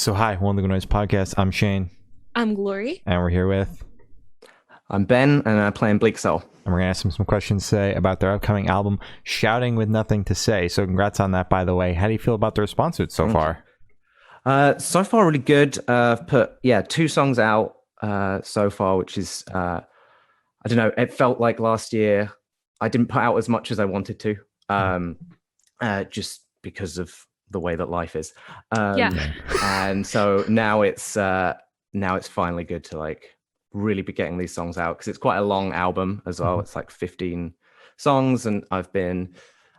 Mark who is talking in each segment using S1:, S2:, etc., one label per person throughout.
S1: So hi, One Look Noise podcast. I'm Shane.
S2: I'm Glory.
S1: And we're here with...
S3: I'm Ben, and I'm playing Bleak Soul.
S1: And we're going to ask them some questions today about their upcoming album, Shouting with Nothing to Say. So congrats on that, by the way. How do you feel about the response to it so far?
S3: So far, really good. I've put, 2 songs out so far, which is, I don't know, it felt like last year I didn't put out as much as I wanted to, just because of the way that life is. And so now it's finally good to like really be getting these songs out, because it's quite a long album as well. It's like 15 songs, and I've been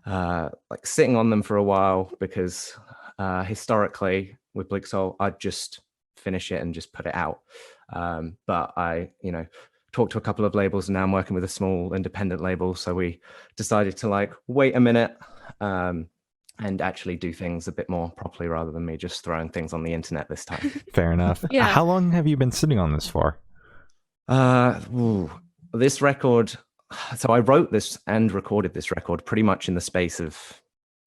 S3: like sitting on them for a while because historically with Bleak Soul I'd just finish it and just put it out, but I talked to a couple of labels, and now I'm working with a small independent label, so we decided to like wait a minute and actually do things a bit more properly rather than me just throwing things on the internet this time.
S1: Fair enough. How long have you been sitting on this for?
S3: This record, so I wrote this and recorded this record pretty much in the space of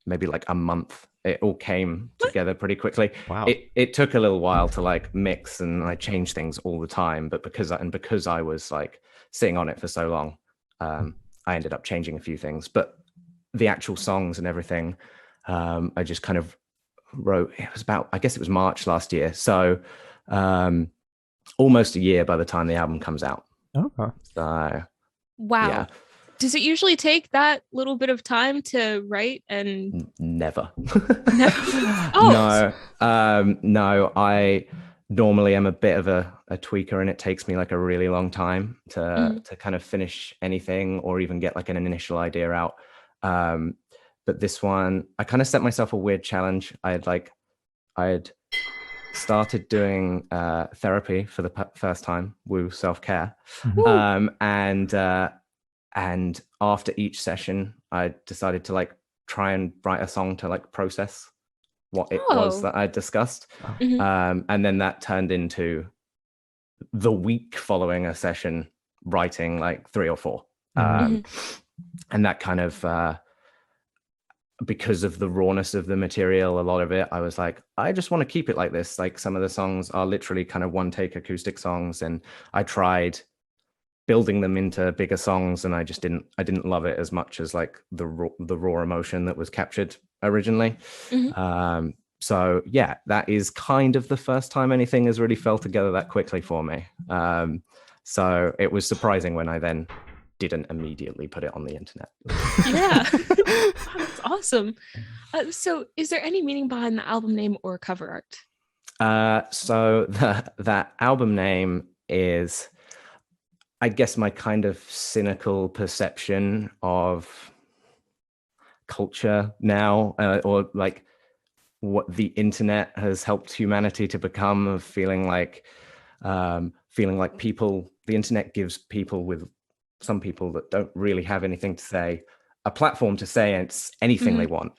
S3: maybe like a month. It all came together pretty quickly.
S1: Wow.
S3: It took a little while to like mix, and I changed things all the time, but because I was like sitting on it for so long, I ended up changing a few things. But the actual songs and everything, I just kind of wrote. It was about, I guess it was March last year, so almost a year by the time the album comes out.
S1: Okay.
S3: So
S2: wow.
S3: Yeah.
S2: Does it usually take that little bit of time to write? And
S3: Never.
S2: Oh.
S3: No. I normally am a bit of a tweaker, and it takes me like a really long time to kind of finish anything or even get like an initial idea out. But this one, I kind of set myself a weird challenge. I had started doing therapy for the first time, woo, self-care. And after each session, I decided to like try and write a song to like process what it was that I discussed. And then that turned into the week following a session writing like 3 or 4. And that kind of, because of the rawness of the material, a lot of it, I was like, I just want to keep it like this. Like some of the songs are literally kind of one take acoustic songs, and I tried building them into bigger songs, and I didn't love it as much as like the raw emotion that was captured originally. So yeah, that is kind of the first time anything has really fell together that quickly for me. So it was surprising when I then didn't immediately put it on the internet.
S2: Yeah. That's awesome. So is there any meaning behind the album name or cover art?
S3: So that album name is, I guess, my kind of cynical perception of culture now, or like what the internet has helped humanity to become, of feeling like people, the internet gives people, with some people that don't really have anything to say, a platform to say it's anything they want.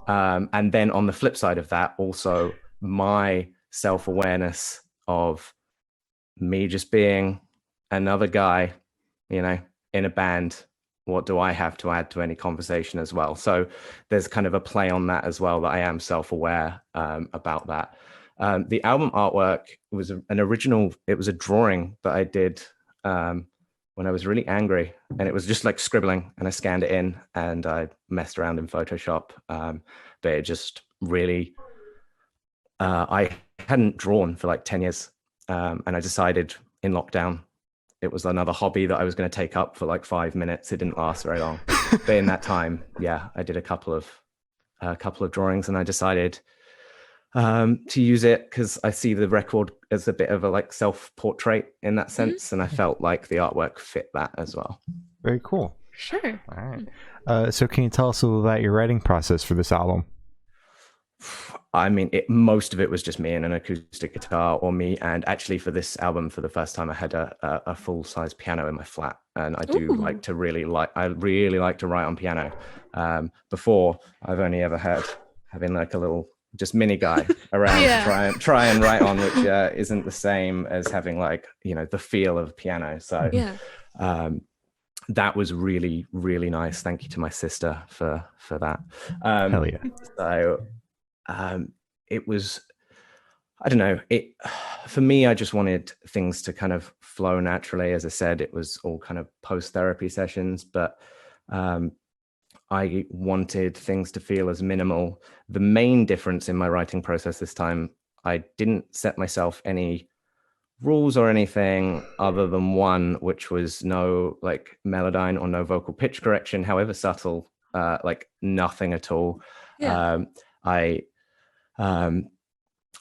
S3: And then on the flip side of that, also my self-awareness of me just being another guy, in a band. What do I have to add to any conversation as well? So there's kind of a play on that as well, that I am self-aware about that. The album artwork was it was a drawing that I did when I was really angry, and it was just like scribbling, and I scanned it in and I messed around in Photoshop. But it just really, I hadn't drawn for like 10 years. And I decided in lockdown, it was another hobby that I was going to take up for like 5 minutes. It didn't last very long. But in that time, I did a couple of drawings, and I decided to use it because I see the record as a bit of a like self-portrait in that sense, and I felt like the artwork fit that as well.
S1: Very cool.
S2: Sure.
S1: All right. So can you tell us a little about your writing process for this album?
S3: I mean, most of it was just me and an acoustic guitar, or me. And actually, for this album, for the first time, I had a full-size piano in my flat, and I do like to really like to write on piano. Before, I've only ever had having like a little just mini guy around to try and write on, which isn't the same as having like the feel of piano. So that was really, really nice. Thank you to my sister for that.
S1: Hell yeah.
S3: So it was, I don't know. For me, I just wanted things to kind of flow naturally. As I said, it was all kind of post-therapy sessions, but I wanted things to feel as minimal. The main difference in my writing process this time, I didn't set myself any rules or anything other than one, which was no like melodyne or no vocal pitch correction, however subtle, like nothing at all.
S2: Yeah.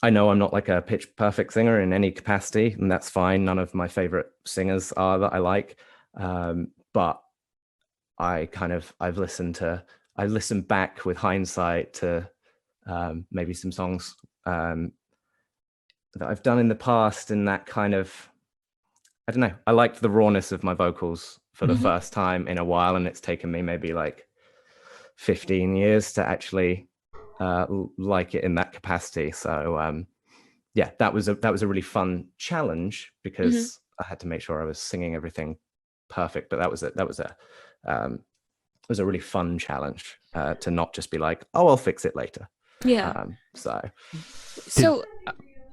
S3: I know I'm not like a pitch perfect singer in any capacity, and that's fine. None of my favorite singers are that I like. But I've listened back with hindsight to maybe some songs that I've done in the past, and that kind of, I don't know, I liked the rawness of my vocals for the first time in a while, and it's taken me maybe like 15 years to actually like it in that capacity. So yeah, that was a really fun challenge because I had to make sure I was singing everything perfect. But that was a really fun challenge to not just be like, oh, I'll fix it later.
S2: Yeah.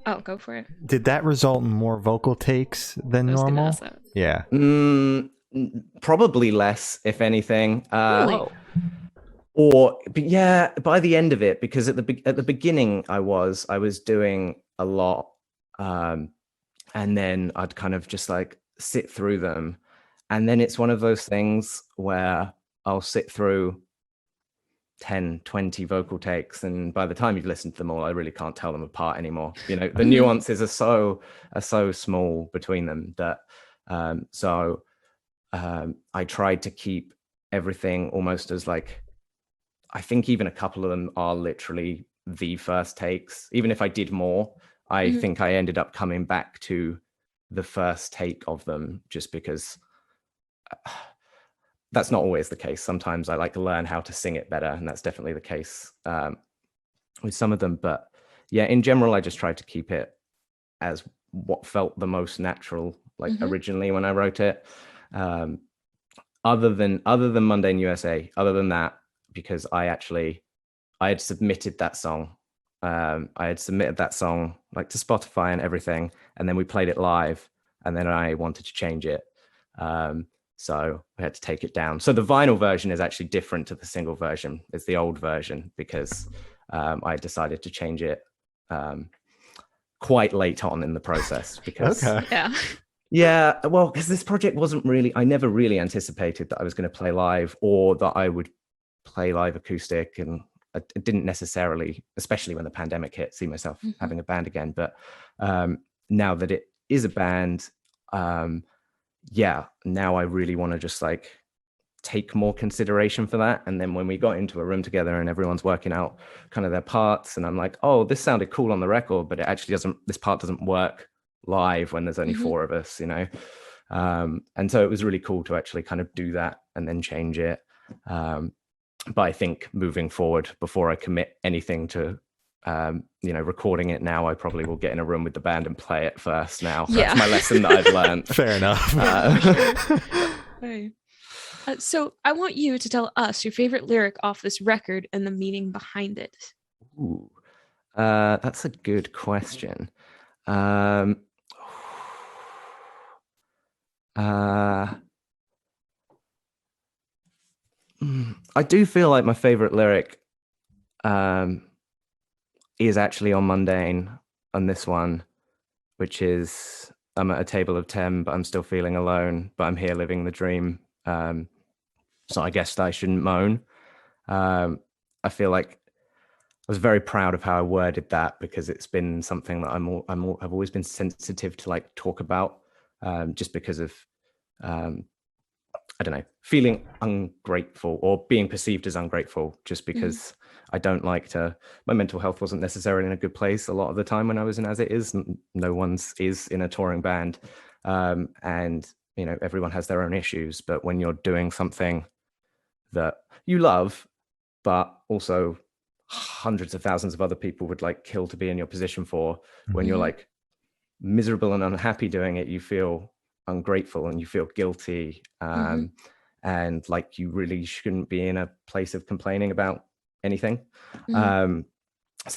S2: Oh, go for it.
S1: Did that result in more vocal takes than normal? Yeah.
S3: Probably less, if anything.
S2: Really?
S3: But yeah, by the end of it, because at the beginning I was doing a lot, and then I'd kind of just like sit through them, and then it's one of those things where I'll sit through 10, 20 vocal takes, and by the time you've listened to them all, I really can't tell them apart anymore. You know, the nuances are so small between them that I tried to keep everything almost as like, I think even a couple of them are literally the first takes. Even if I did more, I think I ended up coming back to the first take of them just because that's not always the case. Sometimes I like to learn how to sing it better, and that's definitely the case with some of them. But yeah, in general, I just tried to keep it as what felt the most natural, like originally when I wrote it. Other than Mundane USA, other than that, because I had submitted that song. I had submitted that song like to Spotify and everything, and then we played it live, and then I wanted to change it. So I had to take it down. So the vinyl version is actually different to the single version. It's the old version because I decided to change it quite late on in the process because yeah, well, because this project wasn't really, I never really anticipated that I was going to play live or that I would play live acoustic, and I didn't necessarily, especially when the pandemic hit, see myself having a band again. But now that it is a band, yeah, now I really want to just like take more consideration for that. And then when we got into a room together and everyone's working out kind of their parts, and I'm like, oh, this sounded cool on the record, but it actually doesn't, this part doesn't work live when there's only four of us, you know. And so it was really cool to actually kind of do that and then change it. But I think moving forward, before I commit anything to you know, recording it now, I probably will get in a room with the band and play it first now. That's my lesson that I've learned.
S1: Fair enough.
S2: Okay. So I want you to tell us your favorite lyric off this record and the meaning behind it.
S3: Ooh, that's a good question. I do feel like my favorite lyric is actually on Mundane on this one, which is, I'm at a table of 10, but I'm still feeling alone, but I'm here living the dream. So I guess I shouldn't moan. I feel like I was very proud of how I worded that because it's been something that I've always been sensitive to like talk about, just because of I don't know, feeling ungrateful or being perceived as ungrateful, just because I don't like to, my mental health wasn't necessarily in a good place a lot of the time when I was in As It Is. No one's is in a touring band. And, you know, everyone has their own issues, but when you're doing something that you love, but also hundreds of thousands of other people would like kill to be in your position for, when you're like miserable and unhappy doing it, you feel ungrateful and you feel guilty, and like you really shouldn't be in a place of complaining about anything. So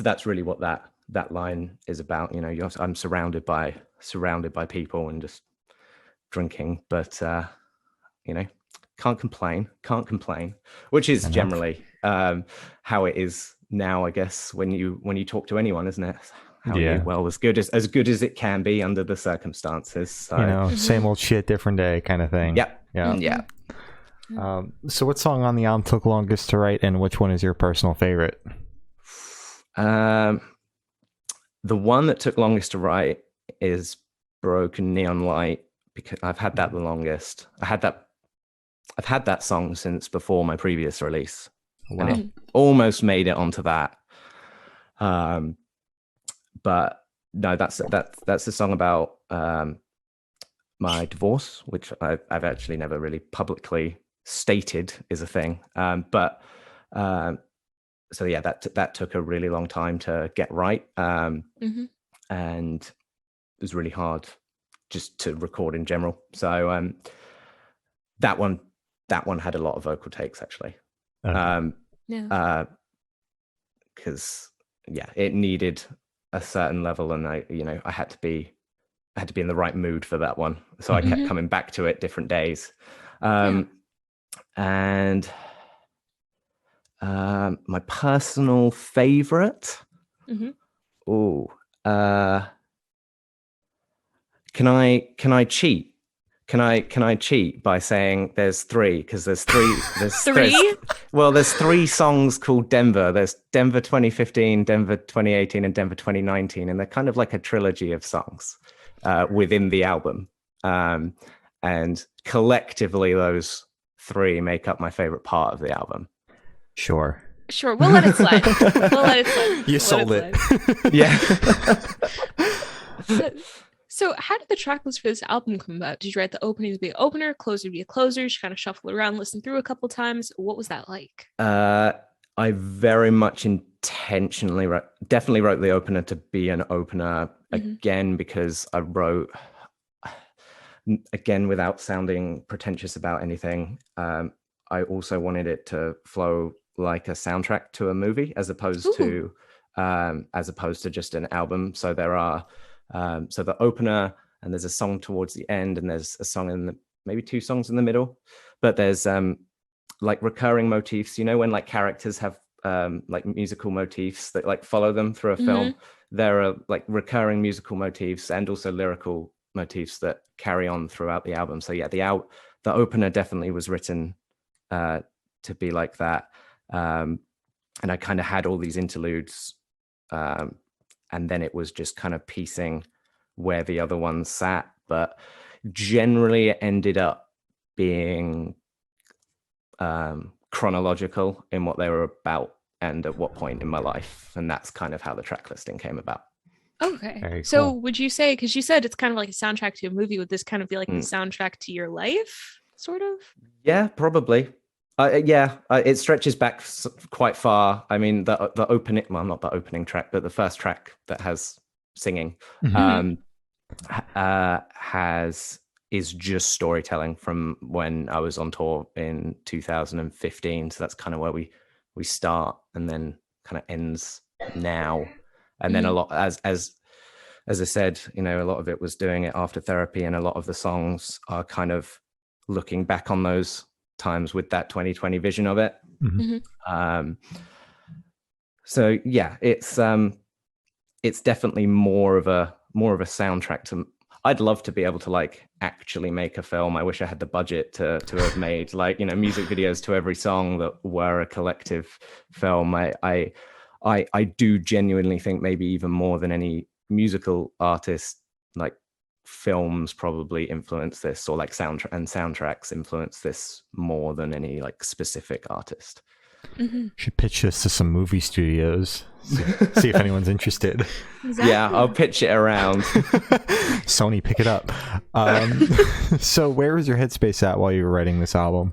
S3: that's really what that that line is about. I'm surrounded by people and just drinking, but can't complain, which is generally how it is now, I guess, when you talk to anyone, isn't it? How are you? Well, as good as it can be under the circumstances. So,
S1: same old shit, different day kind of thing.
S3: Yep.
S1: Yeah. So what song on the album took longest to write, and which one is your personal favorite?
S3: The one that took longest to write is Broken Neon Light, because I've had that the longest. I've had that song since before my previous release.
S1: Wow.
S3: And it almost made it onto that. But no, that's a song about my divorce, which I've actually never really publicly stated is a thing. So yeah, that took a really long time to get right, and it was really hard just to record in general. So that one had a lot of vocal takes actually, because it needed a certain level, and I had to be in the right mood for that one. So I kept coming back to it different days, and my personal favorite. Can I cheat? Can I cheat by saying there's three? Because there's three. There's
S2: three.
S3: There's three songs called Denver. There's Denver 2015, Denver 2018, and Denver 2019, and they're kind of like a trilogy of songs within the album. And collectively, those three make up my favorite part of the album.
S1: Sure.
S2: We'll let it slide.
S1: You sold it.
S3: Yeah.
S2: So how did the track list for this album come about? Did you write the opening to be an opener, closer to be a closer? You kind of shuffle around, listen through a couple times. What was that like?
S3: I very much intentionally definitely wrote the opener to be an opener, again, because I wrote, again, without sounding pretentious about anything, I also wanted it to flow like a soundtrack to a movie, as opposed to just an album. So there are so the opener, and there's a song towards the end, and there's a song maybe two songs in the middle, but there's like recurring motifs. When like characters have like musical motifs that like follow them through a film, there are like recurring musical motifs and also lyrical motifs that carry on throughout the album. So yeah, the opener definitely was written to be like that, and I kind of had all these interludes, and then it was just kind of piecing where the other ones sat, but generally it ended up being chronological in what they were about and at what point in my life, and that's kind of how the track listing came about.
S2: Okay.
S1: Very
S2: so
S1: cool.
S2: Would you say, because you said it's kind of like a soundtrack to a movie, would this kind of be like the soundtrack to your life, sort of?
S3: Yeah, probably. It stretches back quite far. I mean, the opening, well, not the opening track, but the first track that has singing is just storytelling from when I was on tour in 2015. So that's kind of where we start, and then kind of ends now. And then a lot, as I said, a lot of it was doing it after therapy, and a lot of the songs are kind of looking back on those times with that 2020 vision of it. So yeah, it's definitely more of a soundtrack to. I'd love to be able to like actually make a film. I wish I had the budget to have made like music videos to every song that were a collective film. I do genuinely think maybe even more than any musical artist, like films probably influence this, or like soundtracks influence this more than any like specific artist.
S1: Should pitch this to some movie studios. See if anyone's interested.
S2: Exactly.
S3: Yeah, I'll pitch it around.
S1: Sony, pick it up. So where was your headspace at while you were writing this album?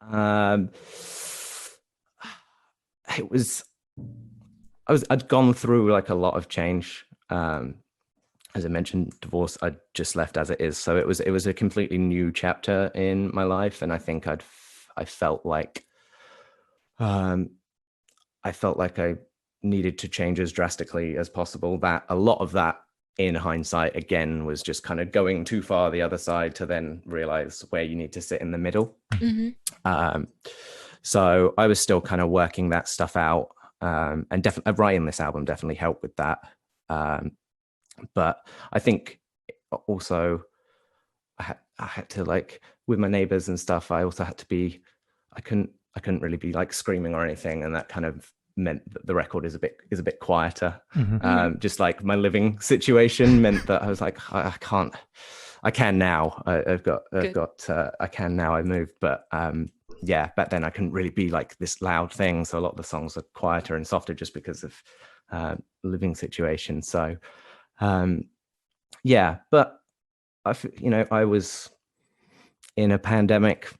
S3: I'd gone through like a lot of change. As I mentioned, divorce, I just left as it is. So it was a completely new chapter in my life. And I think I felt like I needed to change as drastically as possible. That a lot of that, in hindsight, again, was just kind of going too far the other side to then realize where you need to sit in the middle. So I was still kind of working that stuff out, and definitely writing this album definitely helped with that. But I think also I had to, like, with my neighbors and stuff, I also had to be, I couldn't really be like screaming or anything, and that kind of meant that the record is a bit quieter. Just like my living situation meant that I was like, I can now. I can now. I moved, but yeah, back then I couldn't really be like this loud thing. So a lot of the songs are quieter and softer just because of living situation. So yeah, but I was in a pandemic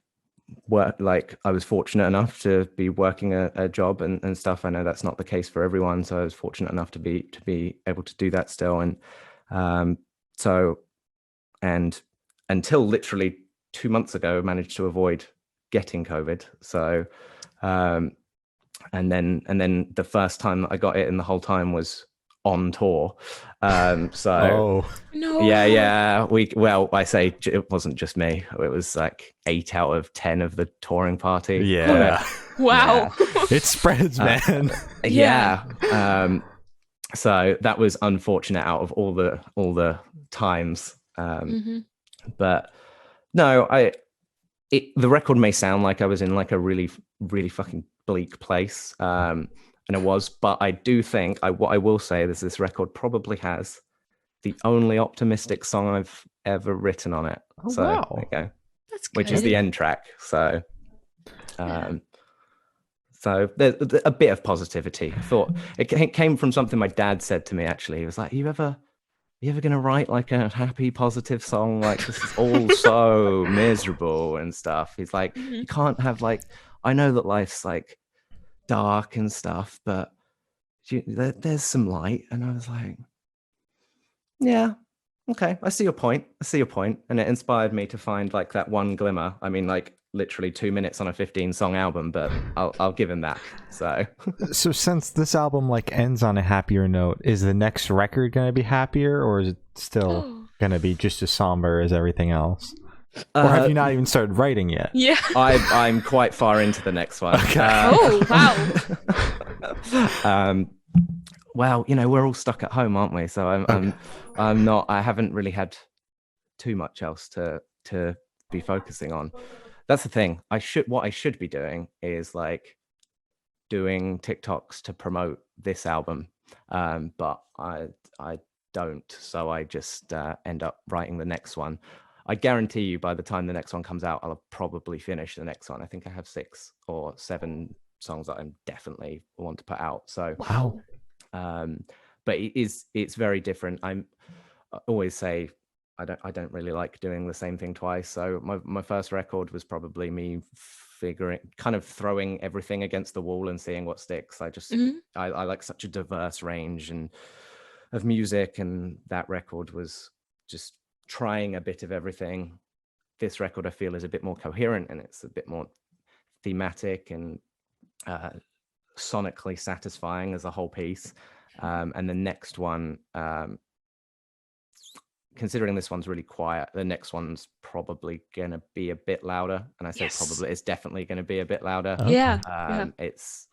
S3: work, like I was fortunate enough to be working a job and stuff. I know that's not the case for everyone, so I was fortunate enough to be able to do that still. And so, and until literally 2 months ago, managed to avoid getting COVID. So and then the first time that I got it, and the whole time was on tour. So
S2: no.
S3: yeah, I say it wasn't just me. It was like 8 out of 10 of the touring party.
S1: Yeah.
S2: Wow.
S3: Yeah.
S1: It spreads, man.
S3: Yeah. So that was unfortunate out of all the times. But no, the record may sound like I was in like a really, really fucking bleak place. And it was, but I do think what I will say is this record probably has the only optimistic song I've ever written on it.
S1: Oh,
S3: so
S1: wow.
S3: there you go.
S2: That's good.
S3: Which is the end track. So so there's a bit of positivity. I thought it came from something my dad said to me, actually. He was like, Are you ever going to write like a happy, positive song? Like, this is all so miserable and stuff. He's like, you can't have like, I know that life's like dark and stuff, but there's some light. And I was like, yeah, okay, I see your point. And it inspired me to find like that one glimmer. I mean, like literally 2 minutes on a 15-song album, but I'll give him that. So
S1: since this album like ends on a happier note, is the next record going to be happier, or is it still going to be just as somber as everything else? Or have you not even started writing yet?
S2: Yeah.
S3: I'm quite far into the next one.
S1: Okay.
S2: Wow.
S3: Well, we're all stuck at home, aren't we? So I'm not. I haven't really had too much else to be focusing on. That's the thing. What I should be doing is like doing TikToks to promote this album, but I don't. So I just end up writing the next one. I guarantee you, by the time the next one comes out, I'll have probably finished the next one. I think I have 6 or 7 songs that I definitely want to put out. So
S1: wow.
S3: But it's very different. I always say I don't really like doing the same thing twice. So my first record was probably me kind of throwing everything against the wall and seeing what sticks. I like such a diverse range of music, and that record was just trying a bit of everything. This record I feel is a bit more coherent, and it's a bit more thematic and sonically satisfying as a whole piece. And the next one, considering this one's really quiet, the next one's probably gonna be a bit louder. And I say probably, it's definitely gonna be a bit louder.
S2: Yeah.
S3: It's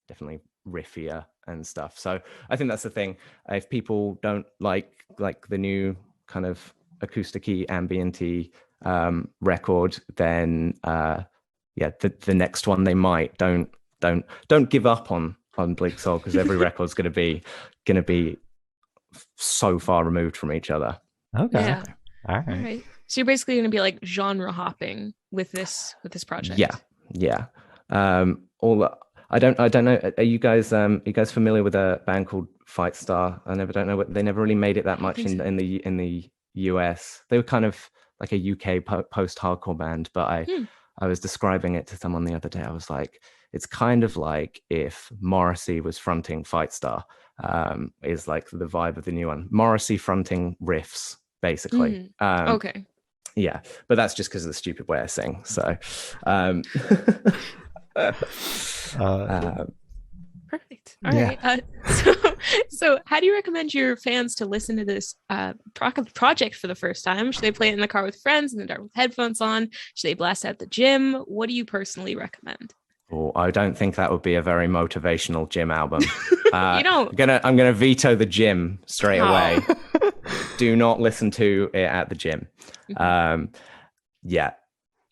S3: definitely riffier and stuff. So I think that's the thing. If people don't like the new kind of acousticy, ambient-y record, then the next one they might. Don't give up on Bleak Soul, because every record's gonna be so far removed from each other.
S1: Okay.
S2: Yeah.
S1: All right.
S2: So you're basically going to be like genre hopping with this project.
S3: Yeah. I don't know. Are you guys familiar with a band called Fight Star? Don't know what, they never really made it that much in the US. They were kind of like a UK post-hardcore band, but I was describing it to someone the other day. I was like, it's kind of like if Morrissey was fronting Fight Star, is like the vibe of the new one. Morrissey fronting riffs, basically.
S2: Okay.
S3: Yeah, but that's just because of the stupid way I sing. So,
S2: Perfect. All right. So how do you recommend your fans to listen to this project for the first time? Should they play it in the car with friends in the dark with headphones on? Should they blast out the gym? What do you personally recommend?
S3: Oh, I don't think that would be a very motivational gym album.
S2: You know,
S3: I'm gonna veto the gym straight away. Do not listen to it at the gym. Yeah,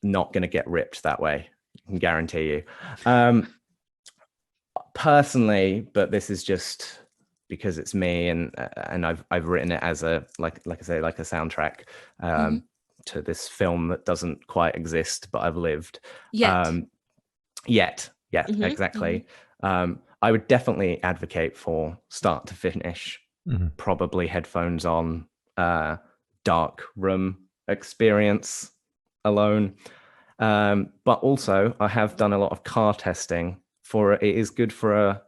S3: not gonna get ripped that way. I can guarantee you. Personally, but this is just because it's me, and I've written it as a like I say, like a soundtrack to this film that doesn't quite exist, but I've lived. Yet. Exactly. I would definitely advocate for start to finish, probably headphones on, dark room experience alone. But also I have done a lot of car testing for it. It is good for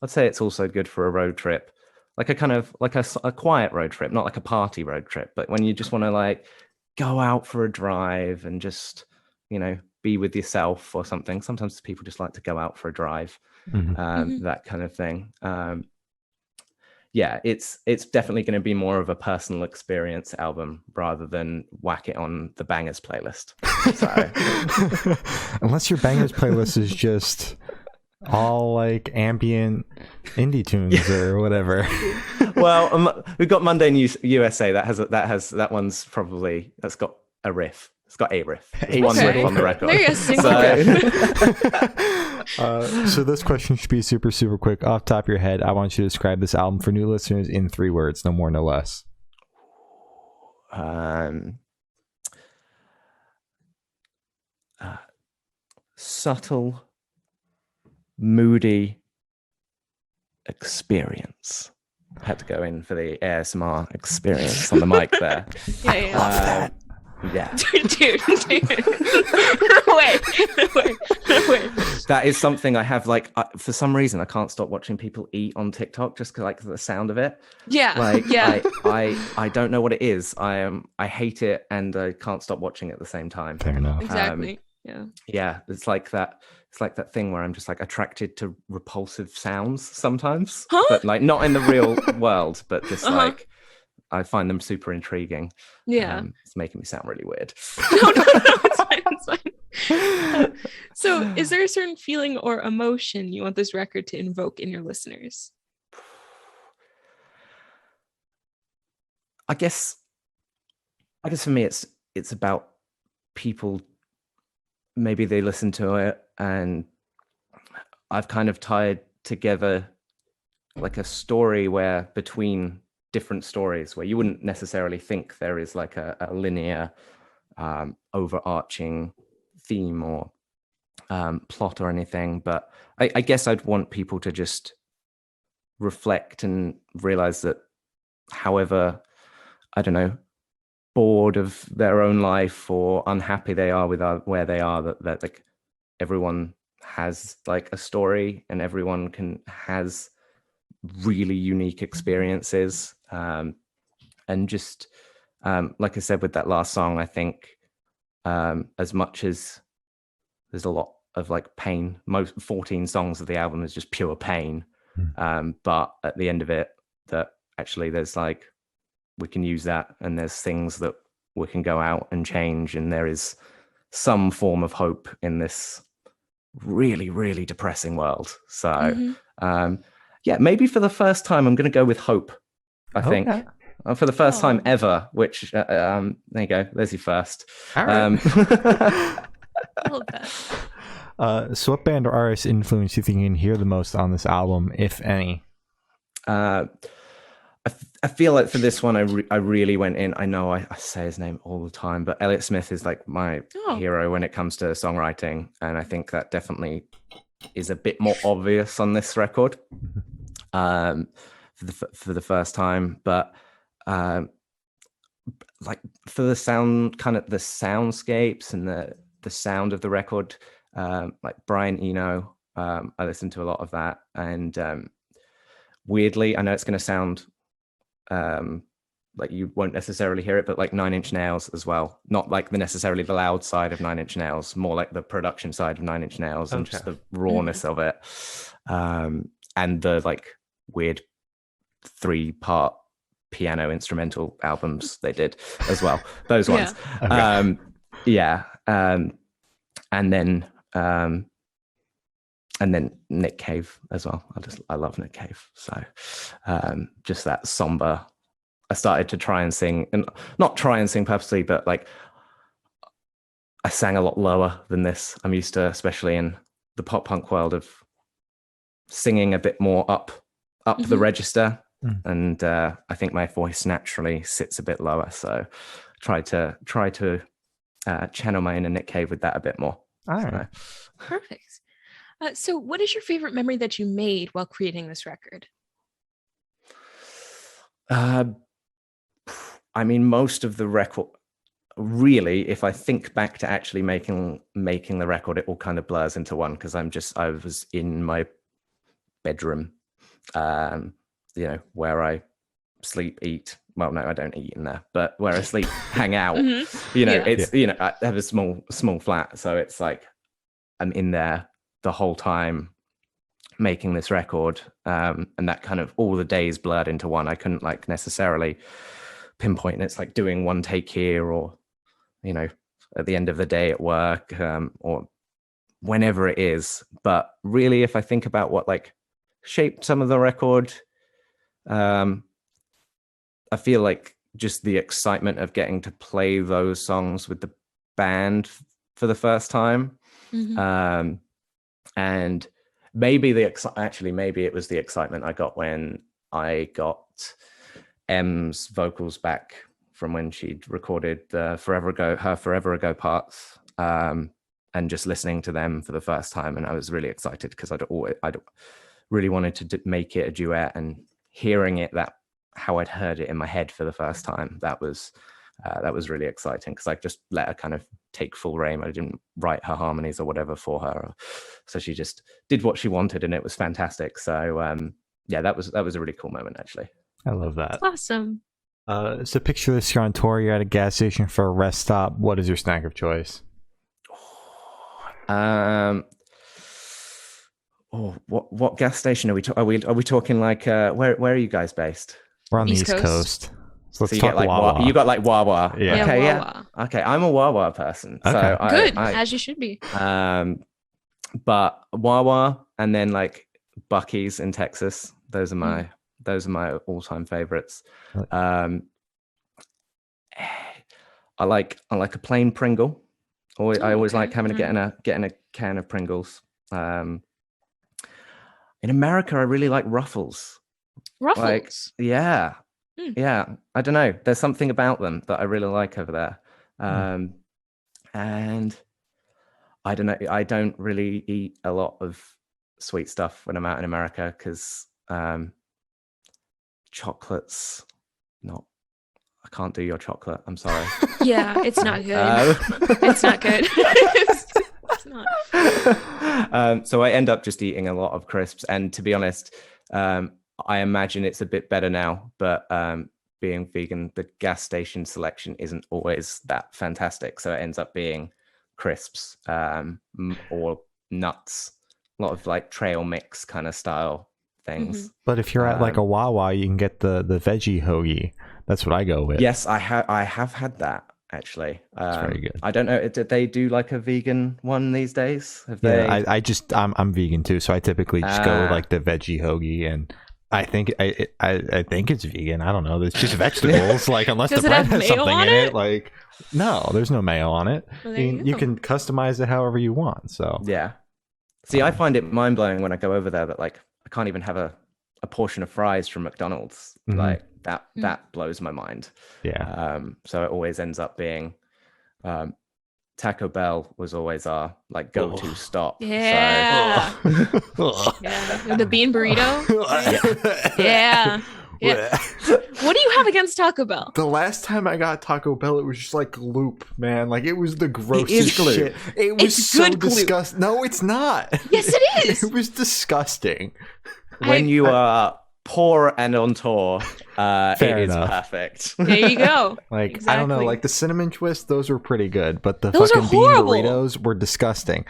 S3: I'd say it's also good for a road trip, like a kind of like a quiet road trip, not like a party road trip, but when you just want to like go out for a drive and just, be with yourself or something. Sometimes people just like to go out for a drive, that kind of thing. Yeah, it's definitely going to be more of a personal experience album rather than whack it on the bangers playlist. So.
S1: Unless your bangers playlist is just all like ambient indie tunes or whatever.
S3: Well, we've got Monday News USA that one's probably that's got a riff. It's got a riff. One riff on the record.
S2: There you go.
S1: So this question should be super, super quick. Off the top of your head, I want you to describe this album for new listeners in 3 words, no more, no less.
S3: Subtle, moody experience. I had to go in for the ASMR experience on the mic there.
S2: Yeah.
S1: Love that.
S3: Yeah.
S2: Dude. Wait.
S3: That is something I have, like, for some reason, I can't stop watching people eat on TikTok just 'cause, like, the sound of it.
S2: Yeah.
S3: Like,
S2: yeah.
S3: I don't know what it is. I hate it and I can't stop watching it at the same time.
S1: Fair enough.
S2: Exactly.
S3: Yeah. It's like that thing where I'm just like attracted to repulsive sounds sometimes, but like not in the real world, but just like I find them super intriguing.
S2: Yeah.
S3: It's making me sound really weird.
S2: No, it's fine. So is there a certain feeling or emotion you want this record to invoke in your listeners?
S3: I guess for me it's about people. Maybe they listen to it and I've kind of tied together like a story where between different stories where you wouldn't necessarily think there is like a linear overarching theme or plot or anything. But I guess I'd want people to just reflect and realize that however, I don't know, bored of their own life or unhappy they are with where they are, that like everyone has like a story and everyone has really unique experiences, and just like I said with that last song, I think as much as there's a lot of like pain, most 14 songs of the album is just pure pain, but at the end of it that actually there's like we can use that and there's things that we can go out and change, and there is some form of hope in this really, really depressing world. So yeah, maybe for the first time I'm going to go with hope, I think. For the first time ever, which there you go, there's your first.
S1: All right.
S2: I love that.
S1: So what band or artist influence you think you can hear the most on this album, if any?
S3: I feel like for this one, I really went in. I know I say his name all the time, but Elliott Smith is like my hero when it comes to songwriting. And I think that definitely is a bit more obvious on this record for the first time. But like for the sound, kind of the soundscapes and the sound of the record, like Brian Eno, I listened to a lot of that. And weirdly, I know it's going to sound like you won't necessarily hear it, but like 9 Inch Nails as well, not like necessarily the loud side of 9 Inch Nails, more like the production side of 9 Inch Nails and just the rawness of it. and the like weird 3-part piano instrumental albums they did as well. Those ones.
S1: Okay.
S3: And then Nick Cave as well. I love Nick Cave. So just that somber. I started to try and sing, and not try and sing purposely, but like I sang a lot lower than this. I'm used to, especially in the pop punk world, of singing a bit more up the register. And I think my voice naturally sits a bit lower. So try to channel my inner Nick Cave with that a bit more.
S1: All right.
S2: Perfect. So what is your favorite memory that you made while creating this record?
S3: I mean, most of the record, really, if I think back to actually making the record, it all kind of blurs into one, because I was in my bedroom, where I sleep, eat. Well, no, I don't eat in there, but where I sleep, hang out. I have a small flat, so it's like I'm in there the whole time making this record, and that kind of all the days blurred into one. I couldn't like necessarily pinpoint, and it's like doing one take here, or at the end of the day at work, or whenever it is. But really, if I think about what like shaped some of the record, I feel like just the excitement of getting to play those songs with the band for the first time. And maybe maybe it was the excitement I got when I got M's vocals back from when she'd recorded her Forever Ago parts, and just listening to them for the first time. And I was really excited because I'd really wanted to make it a duet, and hearing it how I'd heard it in my head for the first time, that was really exciting, because I just let her kind of take full reign. I didn't write her harmonies or whatever for her, so she just did what she wanted, and it was fantastic. So that was a really cool moment, actually.
S1: I love that.
S2: Awesome.
S1: So picture this: you're on tour, you're at a gas station for a rest stop. What is your snack of choice?
S3: What gas station are we? Are we talking like where are you guys based?
S1: We're on the East Coast. So let's talk
S3: like
S1: Wawa.
S3: You got like Wawa.
S1: Yeah.
S3: Okay,
S2: Wawa.
S3: Yeah. Okay, I'm a Wawa person.
S1: Okay.
S3: So
S2: Good, as you should be.
S3: But Wawa, and then like Buc-ee's in Texas. Those are my all-time favorites. I like a plain Pringle. I always like getting a can of Pringles. In America, I really like Ruffles.
S2: Ruffles?
S3: Like, yeah. I don't know. There's something about them that I really like over there. And I don't know. I don't really eat a lot of sweet stuff when I'm out in America, because chocolate's not. I can't do your chocolate. I'm sorry.
S2: Yeah, it's not good. It's not good. It's not.
S3: So I end up just eating a lot of crisps. And to be honest, I imagine it's a bit better now. But being vegan, the gas station selection isn't always that fantastic. So it ends up being crisps or nuts. A lot of like trail mix kind of style things.
S1: But if you're at like a Wawa, you can get the veggie hoagie. That's what I go with.
S3: Yes, I have had that, actually.
S1: It's very good.
S3: I don't know. Did they do like a vegan one these days? Have
S1: Yeah,
S3: they?
S1: I'm vegan too, so I typically just go with like the veggie hoagie, and I think it's vegan. I don't know. It's just vegetables. Like, unless
S2: Does
S1: the
S2: it
S1: bread
S2: have
S1: has
S2: mayo
S1: something
S2: on
S1: in
S2: it?
S1: it. Like, no, there's no mayo on it.
S2: Well,
S1: You can customize it however you want. So
S3: Yeah. See, I find it mind blowing when I go over there that like I can't even have a portion of fries from McDonald's. Like that blows my mind.
S1: Yeah.
S3: So it always ends up being Taco Bell was always our like go-to stop.
S2: Yeah.
S1: So.
S2: Yeah. The bean burrito. Yeah. What do you have against Taco Bell?
S1: The last time I got Taco Bell, it was just like gloop, man. Like, it was the grossest
S3: gloop.
S1: shit. It was
S2: It's
S1: so
S2: good gloop.
S1: disgusting. No, it's not.
S2: Yes, it is.
S1: It was disgusting.
S3: When you are poor and on tour, it is
S1: enough.
S3: perfect.
S2: There you go.
S1: Like, I don't know,
S2: Exactly.
S1: like the cinnamon twists, those were pretty good, but the
S2: Those are
S1: fucking bean
S2: horrible.
S1: burritos were disgusting.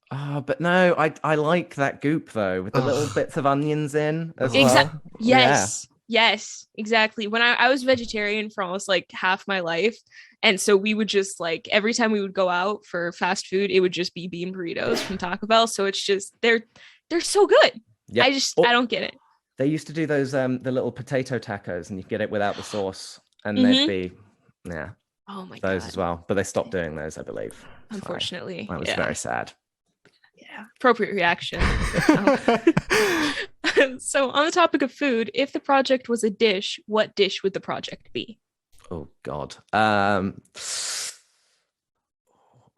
S3: But no, I like that goop though, with the little bits of onions in as well.
S2: Yes. Yes, exactly. When I was vegetarian for almost like half my life. And so we would just like every time we would go out for fast food, it would just be bean burritos from Taco Bell. So it's just they're so good.
S3: Yeah.
S2: I don't get it.
S3: They used to do those the little potato tacos, and you get it without the sauce, and they'd be
S2: Oh my
S3: those
S2: God.
S3: as well. But they stopped doing those, I believe.
S2: Unfortunately.
S3: So that was very sad.
S2: Yeah. Appropriate reaction. So on the topic of food, if the project was a dish, what dish would the project be?
S3: Oh God. I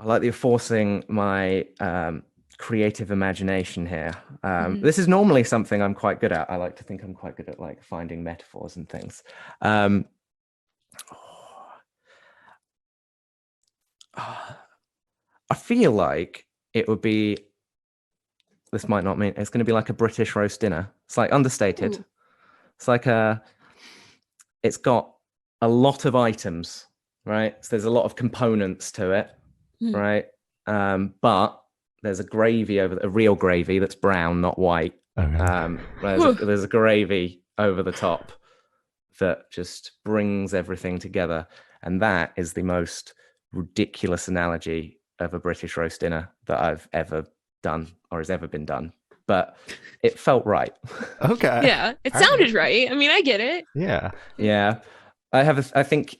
S3: like that you're forcing my creative imagination here. This is normally something I'm quite good at. I like to think I'm quite good at like finding metaphors and things. I feel like it would be, this might not mean, it's going to be like a British roast dinner. It's like understated. Ooh. It's like it's got a lot of items, right? So there's a lot of components to it, right? But there's a gravy a real gravy that's brown, not white. Okay. There's a gravy over the top that just brings everything together. And that is the most ridiculous analogy of a British roast dinner that I've ever done or has ever been done. But it felt right.
S1: Okay.
S2: Yeah, it sounded right. I mean, I get it.
S1: Yeah.
S3: Yeah. I think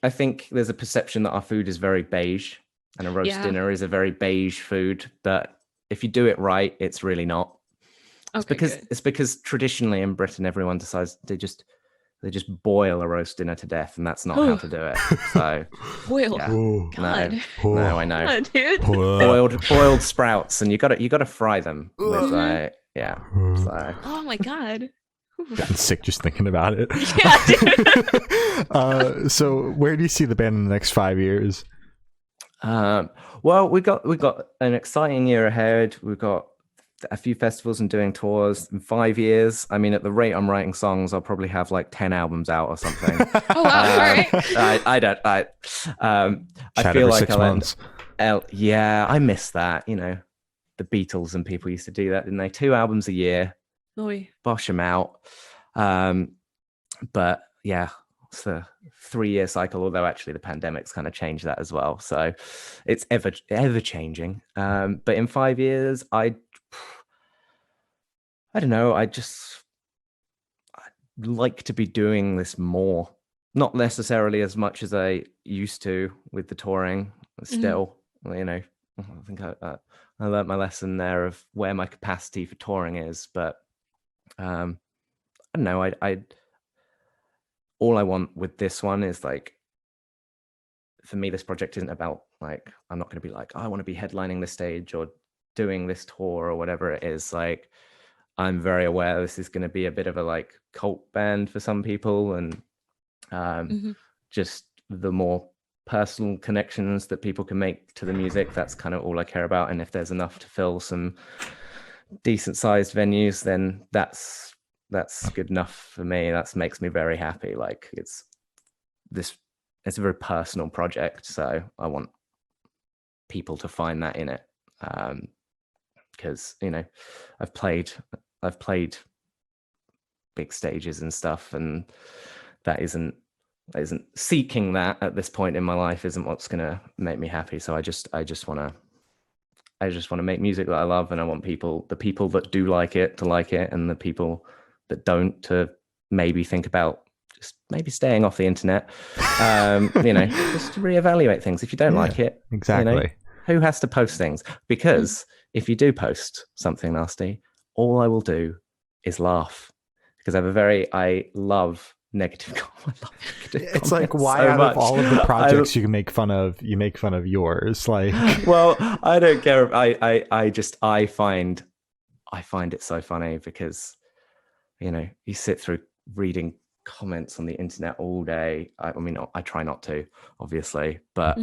S3: there's a perception that our food is very beige, and a roast dinner is a very beige food. But if you do it right, it's really not. It's because traditionally in Britain, everyone decides they just boil a roast dinner to death, and that's not how to do it. So
S2: boil. Yeah. God.
S3: No, I know. Oh, dude. boiled sprouts, and you got to fry them with So.
S2: Oh my God.
S1: Gotten sick just thinking about it.
S2: Yeah, dude.
S1: So where do you see the band in the next 5 years?
S3: Well, we got an exciting year ahead. We've got a few festivals and doing tours in 5 years. I mean, at the rate I'm writing songs, I'll probably have like 10 albums out or something.
S2: Oh wow! All right.
S3: I feel like I miss that. You know, the Beatles and people used to do that, didn't they? 2 albums a year.
S2: Oy.
S3: Bosh them out. But yeah, it's a 3-year cycle, although actually the pandemic's kind of changed that as well. So it's ever changing. But in 5 years, I don't know. I'd like to be doing this more, not necessarily as much as I used to with the touring. Still, you know, I think I learned my lesson there of where my capacity for touring is. But I don't know. I all I want with this one is like, for me, this project isn't about like, I'm not going to be like, oh, I want to be headlining this stage or doing this tour or whatever it is. Like, I'm very aware this is going to be a bit of a like cult band for some people, and just the more personal connections that people can make to the music, that's kind of all I care about. And if there's enough to fill some decent sized venues, then that's good enough for me. That makes me very happy. Like, it's a very personal project, so I want people to find that in it, because you know, I've played big stages and stuff, and that isn't seeking that at this point in my life isn't what's gonna make me happy. So I just want to make music that I love, and I want the people that do like it to like it, and the people that don't to maybe think about just maybe staying off the internet. You know, just to reevaluate things. If you don't like it,
S1: exactly.
S3: You know, who has to post things? Because if you do post something nasty, all I will do is laugh, because I love negative comments.
S1: It's like, why out of all of the projects you make fun of yours? Like,
S3: well, I don't care. I find it so funny, because you know, you sit through reading comments on the internet all day. I mean, I try not to, obviously, but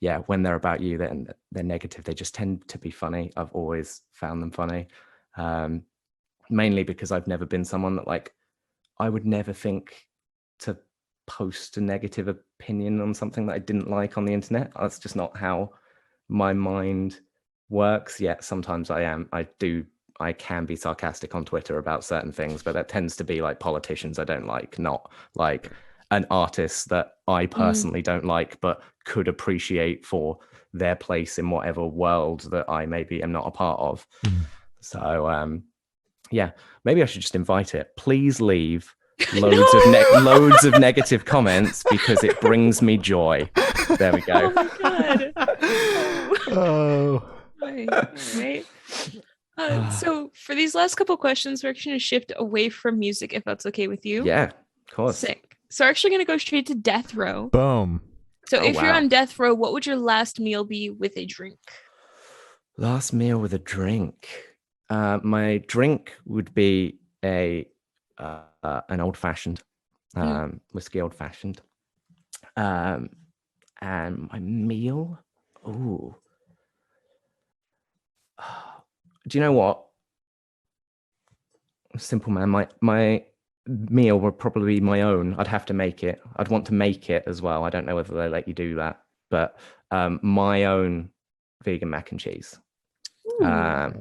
S3: yeah, when they're about you, then they're negative. They just tend to be funny. I've always found them funny, mainly because I've never been someone that, like, I would never think to post a negative opinion on something that I didn't like on the internet. That's just not how my mind works, yet sometimes I can be sarcastic on Twitter about certain things, but that tends to be like politicians I don't like, not like an artist that I personally don't like, but could appreciate for their place in whatever world that I maybe am not a part of. So, yeah, maybe I should just invite it. Please leave loads of negative comments because it brings me joy. There we go.
S2: Oh my god.
S1: Oh.
S2: Right. So for these last couple questions, we're actually going to shift away from music, if that's okay with you.
S3: Yeah, of course.
S2: Sick. So we're actually going to go straight to death row.
S1: Boom.
S2: So if you're on death row, what would your last meal be with a drink?
S3: Last meal with a drink. My drink would be an old fashioned, whiskey old fashioned. And my meal, ooh. Do you know what? Simple man, my meal would probably be my own. I'd have to make it. I'd want to make it as well. I don't know whether they let you do that, but my own vegan mac and cheese. I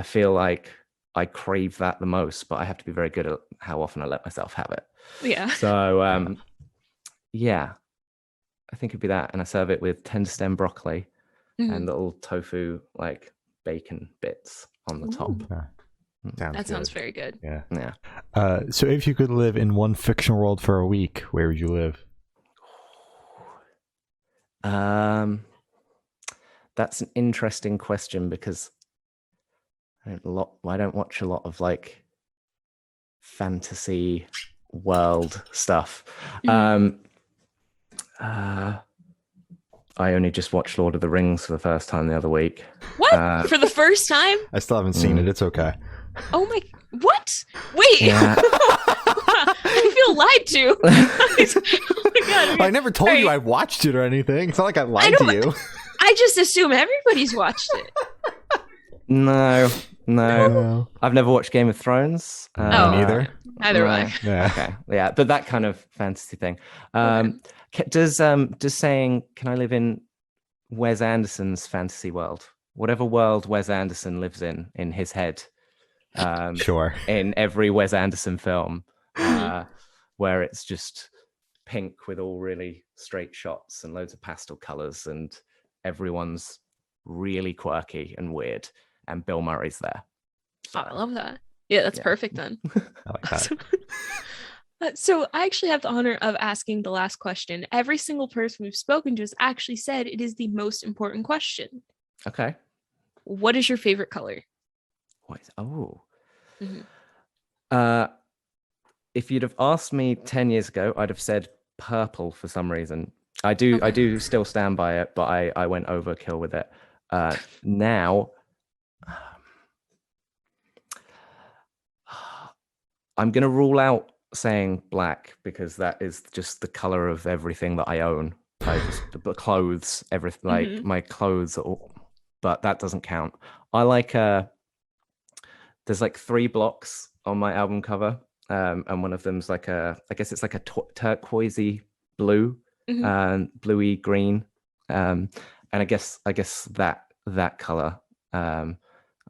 S3: feel like I crave that the most, but I have to be very good at how often I let myself have it.
S2: Yeah.
S3: So, yeah, I think it'd be that. And I serve it with tender stem broccoli and little tofu, like bacon bits on the top.
S2: That sounds very good.
S1: Yeah.
S3: Yeah.
S1: So if you could live in one fictional world for a week, where would you live?
S3: That's an interesting question because I don't watch a lot of like fantasy world stuff. I only just watched Lord of the Rings for the first time the other week.
S2: What? For the first time?
S1: I still haven't seen it. It's okay.
S2: Oh my! What? Wait!
S3: Yeah.
S2: I feel lied to. Oh my god!
S1: I never told you I watched it or anything. It's not like I lied to you.
S2: I just assume everybody's watched it.
S3: No. I've never watched Game of Thrones.
S1: Neither.
S2: Neither way.
S1: Yeah.
S3: Okay. Yeah, but that kind of fantasy thing. Does saying "Can I live in Wes Anderson's fantasy world?" Whatever world Wes Anderson lives in his head.
S1: Sure.
S3: In every Wes Anderson film, where it's just pink with all really straight shots and loads of pastel colors, and everyone's really quirky and weird, and Bill Murray's there.
S2: Oh, I love that. Yeah, that's perfect then.
S1: I like that.
S2: So I actually have the honor of asking the last question. Every single person we've spoken to has actually said it is the most important question.
S3: Okay.
S2: What is your favorite color?
S3: If you'd have asked me 10 years ago, I'd have said purple for some reason. I do still stand by it, but I went overkill with it. Now, I'm going to rule out saying black because that is just the color of everything that I own. The clothes, everything, like my clothes, but that doesn't count. I like there's like 3 blocks on my album cover, and one of them's like I guess it's like a turquoisey blue, bluey green, and I guess that color. I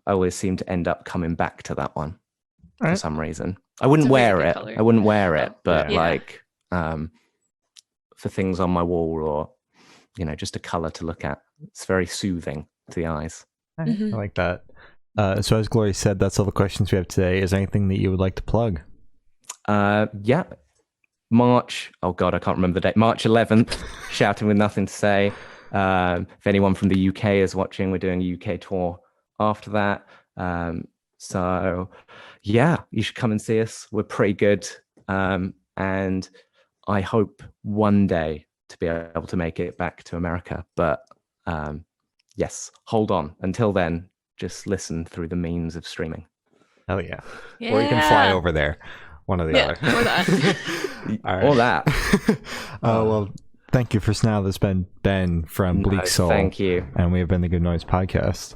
S3: always seem to end up coming back to that one for some reason. I wouldn't wear it.
S2: Color.
S3: I wouldn't wear it, but
S2: yeah.
S3: like for things on my wall or just a color to look at. It's very soothing to the eyes.
S1: I like that. So as Gloria said, that's all the questions we have today. Is there anything that you would like to plug?
S3: Yeah. March, oh God, I can't remember the date. March 11th, Shouting with Nothing to Say. If anyone from the UK is watching, we're doing a UK tour after that. So yeah, you should come and see us. We're pretty good. And I hope one day to be able to make it back to America. But yes, hold on. Until then, just listen through the means of streaming.
S1: Oh yeah. Or you can fly over there. One or the other.
S2: Or that.
S1: All right.
S3: Or that.
S1: Well, thank you for now. This has been Ben from Bleak Soul.
S3: Thank you.
S1: And we have been the Good Noise Podcast.